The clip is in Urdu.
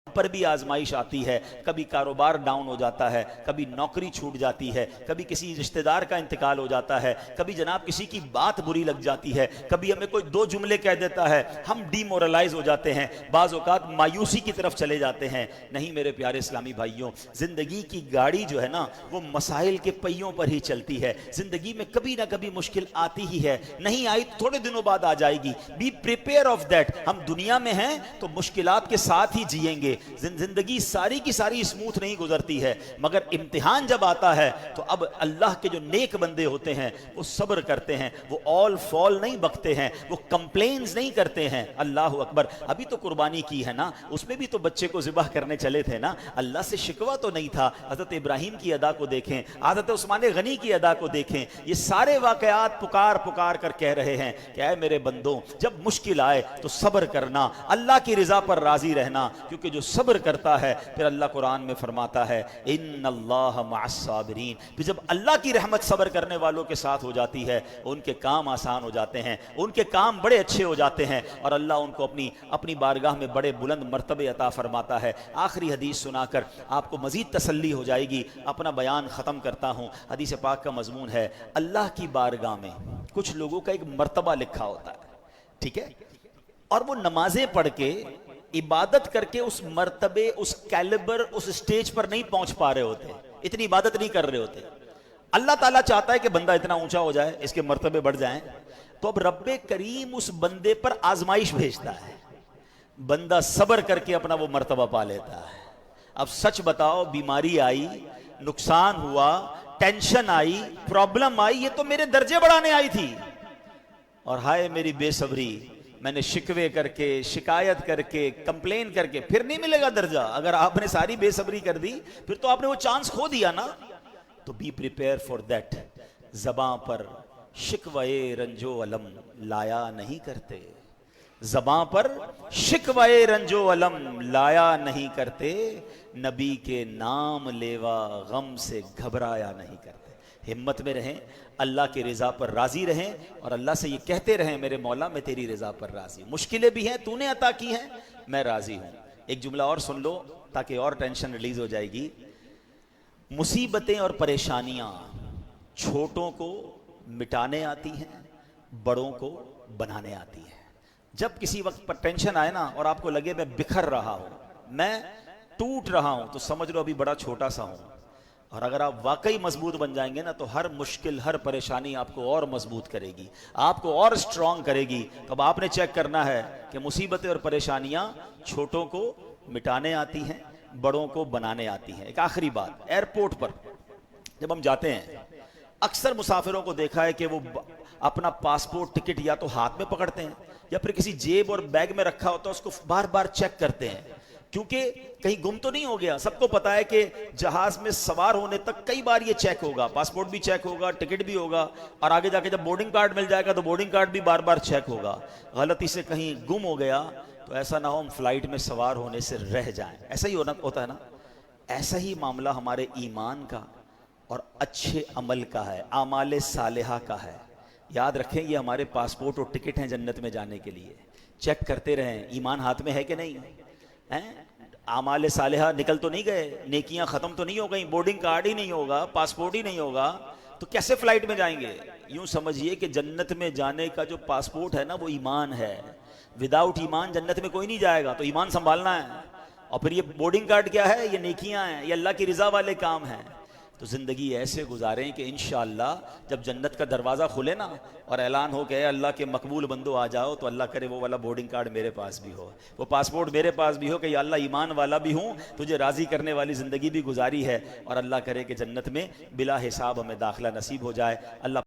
پر بھی آزمائش آتی ہے، کبھی کاروبار ڈاؤن ہو جاتا ہے، کبھی نوکری چھوٹ جاتی ہے، کبھی کسی رشتہ دار کا انتقال ہو جاتا ہے، کبھی جناب کسی کی بات بری لگ جاتی ہے، کبھی ہمیں کوئی دو جملے کہہ دیتا ہے، ہم ڈی مورلائز ہو جاتے ہیں، بعض اوقات مایوسی کی طرف چلے جاتے ہیں۔ نہیں میرے پیارے اسلامی بھائیوں، زندگی کی گاڑی جو ہے نا وہ مسائل کے پہیوں پر ہی چلتی ہے۔ زندگی میں کبھی نہ کبھی مشکل آتی ہی ہے، نہیں آئی تھوڑے دنوں بعد آ جائے گی۔ Be prepare of that. ہم دنیا میں ہیں تو مشکلات کے ساتھ ہی جئیں گے۔ زندگی ساری کی ساری اسموتھ نہیں گزرتی ہے، مگر امتحان جب آتا ہے تو اب اللہ کے جو نیک بندے ہوتے ہیں وہ صبر کرتے ہیں، وہ آل فال نہیں بکتے ہیں، وہ کمپلینز نہیں کرتے ہیں۔ اللہ اکبر۔ ابھی تو قربانی کی ہے نا، اس میں بھی تو بچے کو ذبح کرنے چلے تھے نا، اللہ سے شکوہ تو نہیں تھا۔ حضرت ابراہیم کی ادا کو دیکھیں، حضرت عثمان غنی کی ادا کو دیکھیں، یہ سارے واقعات پکار پکار کر کہہ رہے ہیں کہ اے میرے بندوں، جب مشکل آئے تو صبر کرنا، اللہ کی رضا پر راضی رہنا، کیونکہ جو صبر کرتا ہے پھر اللہ قرآن میں فرماتا ہے ان اللہ مع الصابرین۔ پھر جب اللہ کی رحمت صبر کرنے والوں کے ساتھ ہو جاتی ہے، ان کے کام آسان ہو جاتے ہیں، ان کے کام بڑے اچھے ہو جاتے ہیں، اور اللہ ان کو اپنی بارگاہ میں بڑے بلند مرتبے عطا فرماتا ہے۔ آخری حدیث سنا کر آپ کو مزید تسلی ہو جائے گی، اپنا بیان ختم کرتا ہوں۔ حدیث پاک کا مضمون ہے اللہ کی بارگاہ میں کچھ لوگوں کا ایک مرتبہ لکھا ہوتا ہے، ٹھیک ہے، اور وہ نمازیں پڑھ کے عبادت کر کے اس مرتبے، اس کیلیبر، اس سٹیج پر نہیں پہنچ پا رہے ہوتے، اتنی عبادت نہیں کر رہے ہوتے۔ اللہ تعالیٰ چاہتا ہے کہ بندہ اتنا اونچا ہو جائے، اس کے مرتبے بڑھ جائیں، تو اب رب کریم اس بندے پر آزمائش بھیجتا ہے، بندہ صبر کر کے اپنا وہ مرتبہ پا لیتا ہے۔ اب سچ بتاؤ، بیماری آئی، نقصان ہوا، ٹینشن آئی، پرابلم آئی، یہ تو میرے درجے بڑھانے آئی تھی، اور ہائے میری بے صبری، میں نے شکوے کر کے، شکایت کر کے، کمپلین کر کے، پھر نہیں ملے گا درجہ۔ اگر آپ نے ساری بے صبری کر دی پھر تو آپ نے وہ چانس کھو دیا نا۔ تو بی پریپیئر فار دیٹ۔ زباں پر شکوے رنجو علم لایا نہیں کرتے، زباں پر شکوے رنجو علم لایا نہیں کرتے، نبی کے نام لیوا غم سے گھبرایا نہیں کرتے۔ ہمت میں رہیں، اللہ کی رضا پر راضی رہیں، اور اللہ سے یہ کہتے رہیں میرے مولا میں تیری رضا پر راضی ہوں، مشکلیں بھی ہیں تو نے عطا کی ہیں، میں راضی ہوں۔ ایک جملہ اور سن لو تاکہ اور ٹینشن ریلیز ہو جائے گی۔ مصیبتیں اور پریشانیاں چھوٹوں کو مٹانے آتی ہیں، بڑوں کو بنانے آتی ہیں۔ جب کسی وقت پر ٹینشن آئے نا اور آپ کو لگے میں بکھر رہا ہوں، میں ٹوٹ رہا ہوں، تو سمجھ لو ابھی بڑا چھوٹا سا ہوں، اور اگر آپ واقعی مضبوط بن جائیں گے نا تو ہر مشکل، ہر پریشانی آپ کو اور مضبوط کرے گی، آپ کو اور اسٹرانگ کرے گی۔ تب آپ نے چیک کرنا ہے کہ مصیبتیں اور پریشانیاں چھوٹوں کو مٹانے آتی ہیں، بڑوں کو بنانے آتی ہیں۔ ایک آخری بات، ایئرپورٹ پر جب ہم جاتے ہیں، اکثر مسافروں کو دیکھا ہے کہ وہ اپنا پاسپورٹ ٹکٹ یا تو ہاتھ میں پکڑتے ہیں یا پھر کسی جیب اور بیگ میں رکھا ہوتا ہے، اس کو بار بار چیک کرتے ہیں، کیونکہ کہیں گم تو نہیں ہو گیا۔ سب کو پتا ہے کہ جہاز میں سوار ہونے تک کئی بار یہ چیک ہوگا، پاسپورٹ بھی چیک ہوگا، ٹکٹ بھی ہوگا، اور آگے جا کے جب بورڈنگ کارڈ مل جائے گا تو بورڈنگ کارڈ بھی بار بار چیک ہوگا۔ غلطی سے کہیں گم ہو گیا تو ایسا نہ ہو ہم فلائٹ میں سوار ہونے سے رہ جائیں۔ ایسا ہی ہوتا ہے نا۔ ایسا ہی معاملہ ہمارے ایمان کا اور اچھے عمل کا ہے، اعمال صالحہ کا ہے۔ یاد رکھیں یہ ہمارے پاسپورٹ اور ٹکٹ ہیں جنت میں جانے کے لیے۔ چیک کرتے رہیں ایمان ہاتھ میں ہے کہ نہیں، اعمال صالحہ نکل تو نہیں گئے، نیکیاں ختم تو نہیں ہو گئیں، بورڈنگ کارڈ ہی نہیں ہوگا، پاسپورٹ ہی نہیں ہوگا تو کیسے فلائٹ میں جائیں گے؟ یوں سمجھیے کہ جنت میں جانے کا جو پاسپورٹ ہے نا وہ ایمان ہے۔ وداؤٹ ایمان جنت میں کوئی نہیں جائے گا، تو ایمان سنبھالنا ہے۔ اور پھر یہ بورڈنگ کارڈ کیا ہے؟ یہ نیکیاں ہیں، یہ اللہ کی رضا والے کام ہیں۔ تو زندگی ایسے گزاریں کہ انشاءاللہ جب جنت کا دروازہ کھلے نا اور اعلان ہو کہ اے اللہ کے مقبول بندو آ جاؤ، تو اللہ کرے وہ والا بورڈنگ کارڈ میرے پاس بھی ہو، وہ پاسپورٹ میرے پاس بھی ہو کہ یا اللہ ایمان والا بھی ہوں، تجھے راضی کرنے والی زندگی بھی گزاری ہے، اور اللہ کرے کہ جنت میں بلا حساب ہمیں داخلہ نصیب ہو جائے۔ اللہ